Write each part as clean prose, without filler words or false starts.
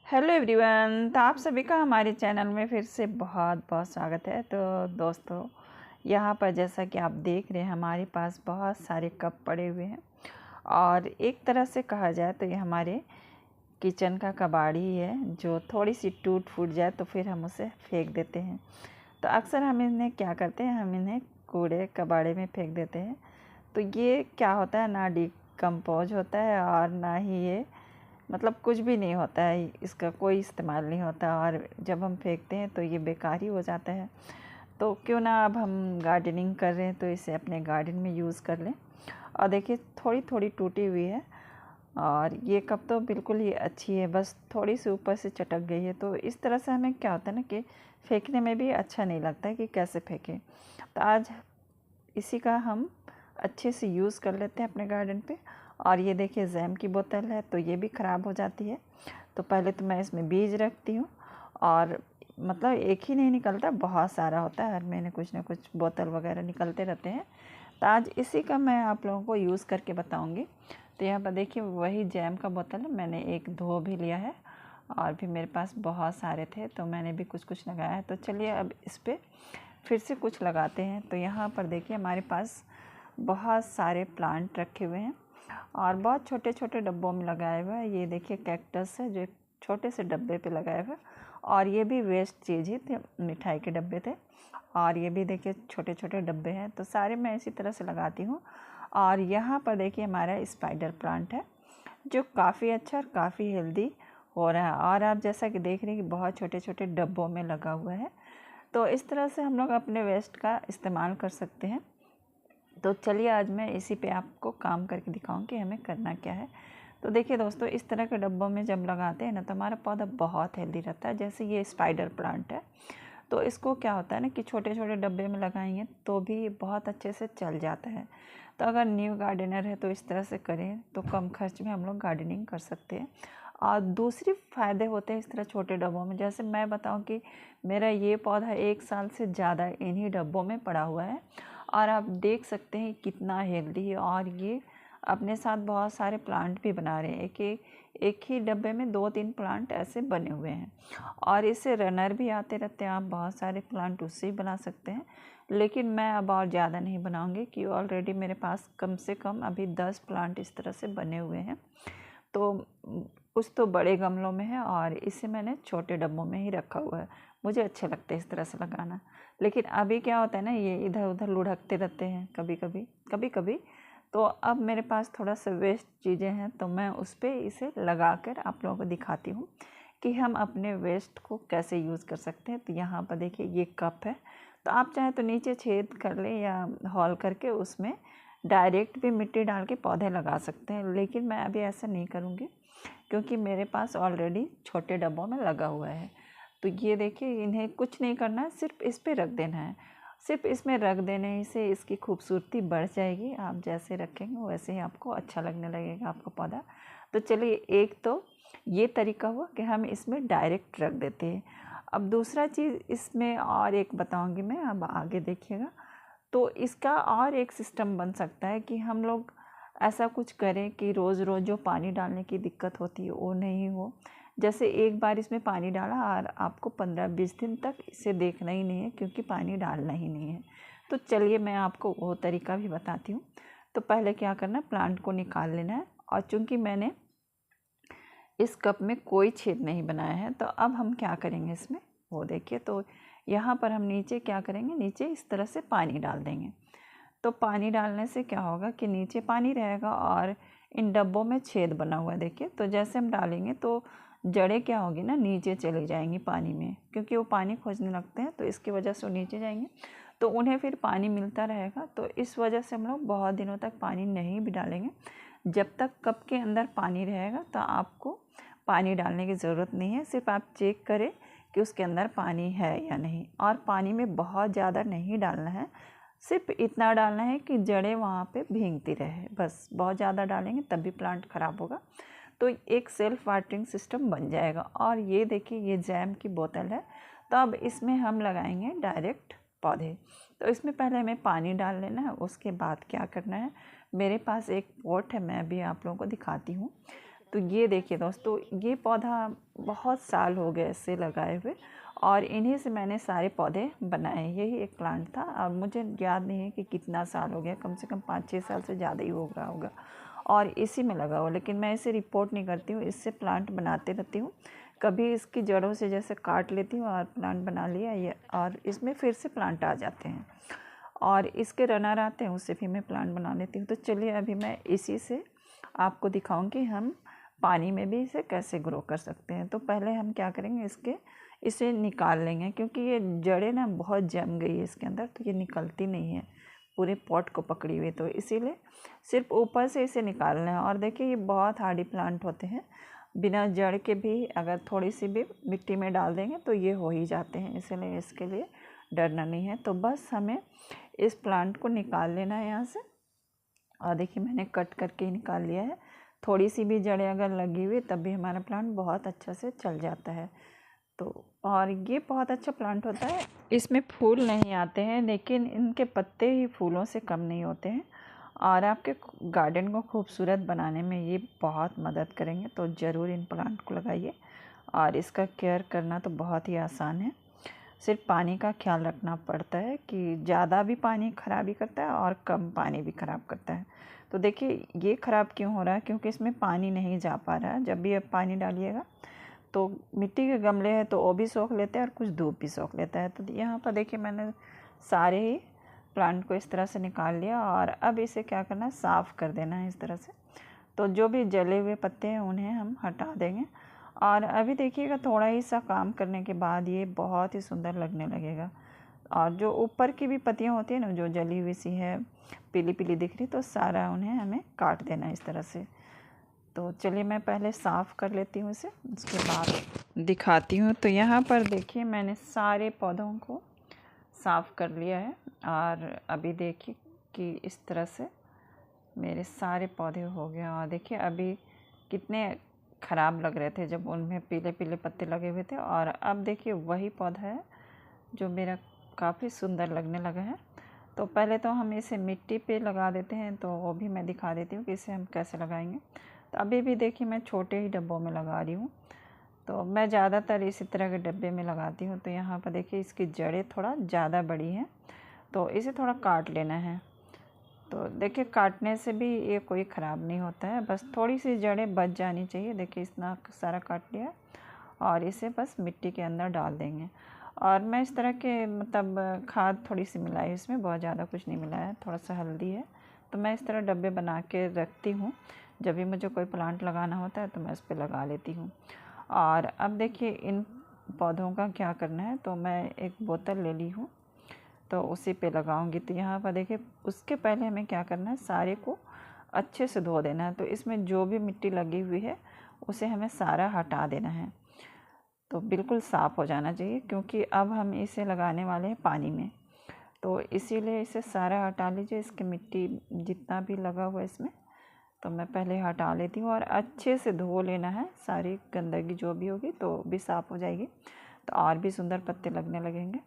Hello everyone, तो आप सभी का हमारे चैनल में फिर से बहुत बहुत स्वागत है। तो दोस्तों, यहाँ पर जैसा कि आप देख रहे हैं हमारे पास बहुत सारे कप पड़े हुए हैं और एक तरह से कहा जाए तो ये हमारे किचन का कबाड़ी है। जो थोड़ी सी टूट फूट जाए तो फिर हम उसे फेंक देते हैं। तो अक्सर हम इन्हें क्या करते हैं, हम इन्हें कूड़े कबाड़े में फेंक देते हैं। तो ये क्या होता है, ना डिकम्पोज होता है और ना ही ये मतलब कुछ भी नहीं होता है, इसका कोई इस्तेमाल नहीं होता और जब हम फेंकते हैं तो ये बेकार ही हो जाता है। तो क्यों ना अब हम गार्डनिंग कर रहे हैं तो इसे अपने गार्डन में यूज़ कर लें। और देखिए थोड़ी थोड़ी टूटी हुई है और ये कप तो बिल्कुल ही अच्छी है, बस थोड़ी सी ऊपर से चटक गई है। तो इस तरह से हमें क्या होता है ना कि फेंकने में भी अच्छा नहीं लगता है कि कैसे फेंकें। तो आज इसी का हम अच्छे से यूज़ कर लेते हैं अपने गार्डन पे। और ये देखिए जैम की बोतल है तो ये भी ख़राब हो जाती है। तो पहले तो मैं इसमें बीज रखती हूँ और मतलब एक ही नहीं निकलता, बहुत सारा होता है, हर महीने कुछ ना कुछ बोतल वगैरह निकलते रहते हैं। तो आज इसी का मैं आप लोगों को यूज़ करके बताऊँगी। तो यहाँ पर देखिए वही जैम का बोतल है, मैंने एक धो भी लिया है और भी मेरे पास बहुत सारे थे तो मैंने भी कुछ कुछ लगाया है। तो चलिए अब इस पर फिर से कुछ लगाते हैं। तो यहाँ पर देखिए हमारे पास बहुत सारे प्लांट रखे हुए हैं और बहुत छोटे छोटे डब्बों में लगाए हुए हैं। ये देखिए कैक्टस है जो एक छोटे से डब्बे पे लगाए हुए, और ये भी वेस्ट चीज़ ही थे, मिठाई के डब्बे थे। और ये भी देखिए छोटे छोटे डब्बे हैं। तो सारे मैं इसी तरह से लगाती हूँ। और यहाँ पर देखिए हमारा स्पाइडर प्लांट है जो काफ़ी अच्छा और काफ़ी हेल्दी हो रहा है। और आप जैसा कि देख रहे हैं कि बहुत छोटे छोटे डब्बों में लगा हुआ है। तो इस तरह से हम लोग अपने वेस्ट का इस्तेमाल कर सकते हैं। तो चलिए आज मैं इसी पे आपको काम करके दिखाऊं कि हमें करना क्या है। तो देखिए दोस्तों, इस तरह के डब्बों में जब लगाते हैं ना तो हमारा पौधा बहुत हेल्दी रहता है। जैसे ये स्पाइडर प्लांट है तो इसको क्या होता है ना कि छोटे छोटे डब्बे में लगाएंगे तो भी बहुत अच्छे से चल जाता है। तो अगर न्यू गार्डनर है तो इस तरह से करें तो कम खर्च में हम लोग गार्डनिंग कर सकते हैं। और दूसरी फ़ायदे होते हैं इस तरह छोटे डब्बों में। जैसे मैं बताऊं कि मेरा ये पौधा 1 साल से ज़्यादा इन्हीं डब्बों में पड़ा हुआ है और आप देख सकते हैं कितना हेल्दी है। और ये अपने साथ बहुत सारे प्लांट भी बना रहे हैं, एक ही डब्बे में 2-3 प्लांट ऐसे बने हुए हैं। और इससे रनर भी आते रहते हैं, आप बहुत सारे प्लांट उससे ही बना सकते हैं। लेकिन मैं अब और ज़्यादा नहीं बनाऊंगी कि ऑलरेडी मेरे पास कम से कम अभी 10 प्लांट इस तरह से बने हुए हैं। तो कुछ तो बड़े गमलों में है और इसे मैंने छोटे डब्बों में ही रखा हुआ है। मुझे अच्छे लगते हैं इस तरह से लगाना। लेकिन अभी क्या होता है ना, ये इधर उधर लुढ़कते रहते हैं कभी कभी। तो अब मेरे पास थोड़ा सा वेस्ट चीज़ें हैं तो मैं उस पर इसे लगा कर आप लोगों को दिखाती हूँ कि हम अपने वेस्ट को कैसे यूज़ कर सकते हैं। तो यहाँ पर देखिए ये कप है, तो आप चाहें तो नीचे छेद कर लें या हॉल करके उसमें डायरेक्ट भी मिट्टी डाल के पौधे लगा सकते हैं। लेकिन मैं अभी ऐसा नहीं करूँगी क्योंकि मेरे पास ऑलरेडी छोटे डब्बों में लगा हुआ है। तो ये देखिए इन्हें कुछ नहीं करना है, सिर्फ इस पे रख देना है। सिर्फ इसमें रख देने से इसकी खूबसूरती बढ़ जाएगी। आप जैसे रखेंगे वैसे ही आपको अच्छा लगने लगेगा आपका पौधा। तो चलिए, एक तो ये तरीका हुआ कि हम इसमें डायरेक्ट रख देते हैं। अब दूसरा चीज़ इसमें और एक बताऊंगी मैं, अब आगे देखिएगा। तो इसका और एक सिस्टम बन सकता है कि हम लोग ऐसा कुछ करें कि रोज़ रोज़ जो पानी डालने की दिक्कत होती है वो नहीं हो। जैसे एक बार इसमें पानी डाला और आपको 15-20 दिन तक इसे देखना ही नहीं है क्योंकि पानी डालना ही नहीं है। तो चलिए मैं आपको वो तरीका भी बताती हूँ। तो पहले क्या करना है, प्लांट को निकाल लेना है। और चूँकि मैंने इस कप में कोई छेद नहीं बनाया है तो अब हम क्या करेंगे इसमें, वो देखिए। तो यहाँ पर हम नीचे क्या करेंगे, नीचे इस तरह से पानी डाल देंगे। तो पानी डालने से क्या होगा कि नीचे पानी रहेगा और इन डब्बों में छेद बना हुआ है देखिए। तो जैसे हम डालेंगे तो जड़ें क्या होगी ना, नीचे चली जाएंगी पानी में, क्योंकि वो पानी खोजने लगते हैं तो इसकी वजह से वो नीचे जाएंगे तो उन्हें फिर पानी मिलता रहेगा। तो इस वजह से हम लोग बहुत दिनों तक पानी नहीं भी डालेंगे। जब तक कप के अंदर पानी रहेगा तो आपको पानी डालने की ज़रूरत नहीं है। सिर्फ आप चेक करें कि उसके अंदर पानी है या नहीं। और पानी में बहुत ज़्यादा नहीं डालना है, सिर्फ इतना डालना है कि जड़ें वहाँ पे भीगती रहे, बस। बहुत ज़्यादा डालेंगे तब भी प्लांट ख़राब होगा। तो एक सेल्फ वाटरिंग सिस्टम बन जाएगा। और ये देखिए ये जैम की बोतल है, तो अब इसमें हम लगाएंगे डायरेक्ट पौधे। तो इसमें पहले हमें पानी डाल लेना है। उसके बाद क्या करना है, मेरे पास एक पॉट है, मैं भी आप लोगों को दिखाती हूँ। तो ये देखिए दोस्तों, ये पौधा बहुत साल हो गए इससे लगाए हुए, और इन्हीं से मैंने सारे पौधे बनाए। यही एक प्लांट था। अब मुझे याद नहीं है कि कितना साल हो गया, कम से कम 5-6 साल से ज़्यादा ही हो रहा होगा, और इसी में लगा हुआ। लेकिन मैं इसे रिपोर्ट नहीं करती हूँ, इससे प्लांट बनाते रहती हूँ। कभी इसकी जड़ों से जैसे काट लेती हूँ और प्लांट बना लिया ये, और इसमें फिर से प्लांट आ जाते हैं, और इसके रनर आते हैं, उससे भी मैं प्लांट बना लेती हूँ। तो चलिए अभी मैं इसी से आपको दिखाऊंगी हम पानी में भी इसे कैसे ग्रो कर सकते हैं। तो पहले हम क्या करेंगे, इसे निकाल लेंगे, क्योंकि ये जड़ें ना बहुत जम गई है इसके अंदर, तो ये निकलती नहीं है पूरे पॉट को पकड़ी हुई। तो इसीलिए सिर्फ ऊपर से इसे निकालना है। और देखिए ये बहुत हार्डी प्लांट होते हैं, बिना जड़ के भी अगर थोड़ी सी भी मिट्टी में डाल देंगे तो ये हो ही जाते हैं, इसलिए इसके लिए डरना नहीं है। तो बस हमें इस प्लांट को निकाल लेना है यहाँ से। और देखिए मैंने कट करके ही निकाल लिया है। थोड़ी सी भी जड़ें अगर लगी हुई तब भी हमारा प्लांट बहुत अच्छा से चल जाता है। तो और ये बहुत अच्छा प्लांट होता है। इसमें फूल नहीं आते हैं, लेकिन इनके पत्ते ही फूलों से कम नहीं होते हैं, और आपके गार्डन को खूबसूरत बनाने में ये बहुत मदद करेंगे। तो ज़रूर इन प्लांट को लगाइए, और इसका केयर करना तो बहुत ही आसान है। सिर्फ पानी का ख्याल रखना पड़ता है कि ज़्यादा भी पानी ख़राबी करता है और कम पानी भी ख़राब करता है। तो देखिए ये ख़राब क्यों हो रहा है, क्योंकि इसमें पानी नहीं जा पा रहा है। जब भी आप पानी डालिएगा तो मिट्टी के गमले हैं तो वो भी सोख लेते हैं, और कुछ धूप भी सोख लेता है। तो यहाँ पर देखिए मैंने सारे ही प्लांट को इस तरह से निकाल लिया, और अब इसे क्या करना है, साफ़ कर देना है इस तरह से। तो जो भी जले हुए पत्ते हैं उन्हें हम हटा देंगे। और अभी देखिएगा थोड़ा ही सा काम करने के बाद ये बहुत ही सुंदर लगने लगेगा। और जो ऊपर की भी पत्तियाँ होती हैं ना, जो जली हुई सी है, पीली पीली दिख रही, तो सारा उन्हें हमें काट देना है इस तरह से। तो चलिए मैं पहले साफ़ कर लेती हूँ इसे, उसके बाद दिखाती हूँ। तो यहाँ पर देखिए मैंने सारे पौधों को साफ़ कर लिया है, और अभी देखिए कि इस तरह से मेरे सारे पौधे हो गए। और देखिए अभी कितने ख़राब लग रहे थे जब उनमें पीले पीले पत्ते लगे हुए थे, और अब देखिए वही पौधा है जो मेरा काफ़ी सुंदर लगने लगा है। तो पहले तो हम इसे मिट्टी पे लगा देते हैं, तो वो भी मैं दिखा देती हूँ कि इसे हम कैसे लगाएंगे। तो अभी भी देखिए मैं छोटे ही डब्बों में लगा रही हूँ, तो मैं ज़्यादातर इसी तरह के डब्बे में लगाती हूँ। तो यहाँ पर देखिए इसकी जड़ें थोड़ा ज़्यादा बड़ी हैं, तो इसे थोड़ा काट लेना है। तो देखिए काटने से भी ये कोई ख़राब नहीं होता है, बस थोड़ी सी जड़ें बच जानी चाहिए। देखिए इतना सारा काट लिया, और इसे बस मिट्टी के अंदर डाल देंगे। और मैं इस तरह के मतलब खाद थोड़ी सी मिलाई, इसमें बहुत ज़्यादा कुछ नहीं मिलाया है, थोड़ा सा हल्दी है। तो मैं इस तरह डब्बे बना के रखती हूँ, जब भी मुझे कोई प्लांट लगाना होता है तो मैं इस पर लगा लेती हूँ। और अब देखिए इन पौधों का क्या करना है, तो मैं एक बोतल ले ली हूँ, तो उसी पे लगाऊंगी। तो यहाँ पर देखिए उसके पहले हमें क्या करना है, सारे को अच्छे से धो देना है। तो इसमें जो भी मिट्टी लगी हुई है उसे हमें सारा हटा देना है, तो बिल्कुल साफ़ हो जाना चाहिए, क्योंकि अब हम इसे लगाने वाले हैं पानी में। तो इसीलिए इसे सारा हटा लीजिए, इसकी मिट्टी जितना भी लगा हुआ है इसमें, तो मैं पहले हटा लेती हूँ। और अच्छे से धो लेना है, सारी गंदगी जो भी होगी तो भी साफ़ हो जाएगी, तो और भी सुंदर पत्ते लगने लगेंगे।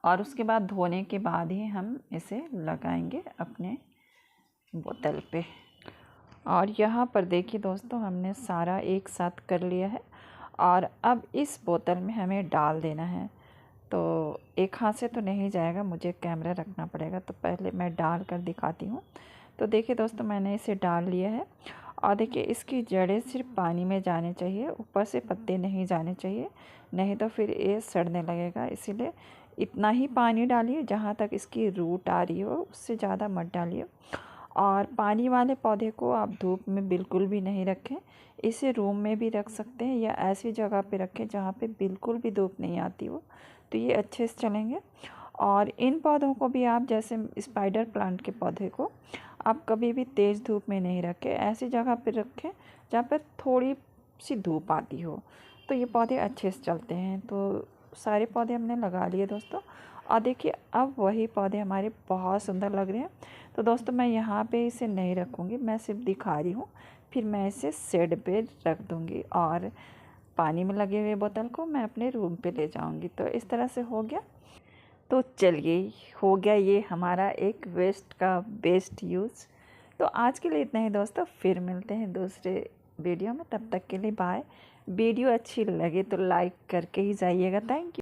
और उसके बाद धोने के बाद ही हम इसे लगाएंगे अपने बोतल पे। और यहाँ पर देखिए दोस्तों हमने सारा एक साथ कर लिया है, और अब इस बोतल में हमें डाल देना है। तो एक हाथ से तो नहीं जाएगा, मुझे कैमरा रखना पड़ेगा, तो पहले मैं डाल कर दिखाती हूँ। तो देखिए दोस्तों मैंने इसे डाल लिया है, और देखिए इसकी जड़ें सिर्फ पानी में जाने चाहिए, ऊपर से पत्ते नहीं जाने चाहिए, नहीं तो फिर ये सड़ने लगेगा। इसीलिए इतना ही पानी डालिए जहाँ तक इसकी रूट आ रही हो, उससे ज़्यादा मत डालिए। और पानी वाले पौधे को आप धूप में बिल्कुल भी नहीं रखें, इसे रूम में भी रख सकते हैं, या ऐसी जगह पे रखें जहाँ पे बिल्कुल भी धूप नहीं आती हो, तो ये अच्छे से चलेंगे। और इन पौधों को भी आप, जैसे स्पाइडर प्लांट के पौधे को आप कभी भी तेज़ धूप में नहीं रखें, ऐसी जगह पर रखें जहाँ पर थोड़ी सी धूप आती हो, तो ये पौधे अच्छे से चलते हैं। तो सारे पौधे हमने लगा लिए दोस्तों, और देखिए अब वही पौधे हमारे बहुत सुंदर लग रहे हैं। तो दोस्तों मैं यहाँ पे इसे नहीं रखूँगी, मैं सिर्फ दिखा रही हूँ, फिर मैं इसे शेड पे रख दूँगी, और पानी में लगे हुए बोतल को मैं अपने रूम पे ले जाऊँगी। तो इस तरह से हो गया। तो चलिए हो गया ये हमारा एक वेस्ट का बेस्ट यूज़, तो आज के लिए इतना ही दोस्तों, फिर मिलते हैं दूसरे वीडियो में। तब तक के लिए बाय। वीडियो अच्छी लगे तो लाइक करके ही जाइएगा। Thank you.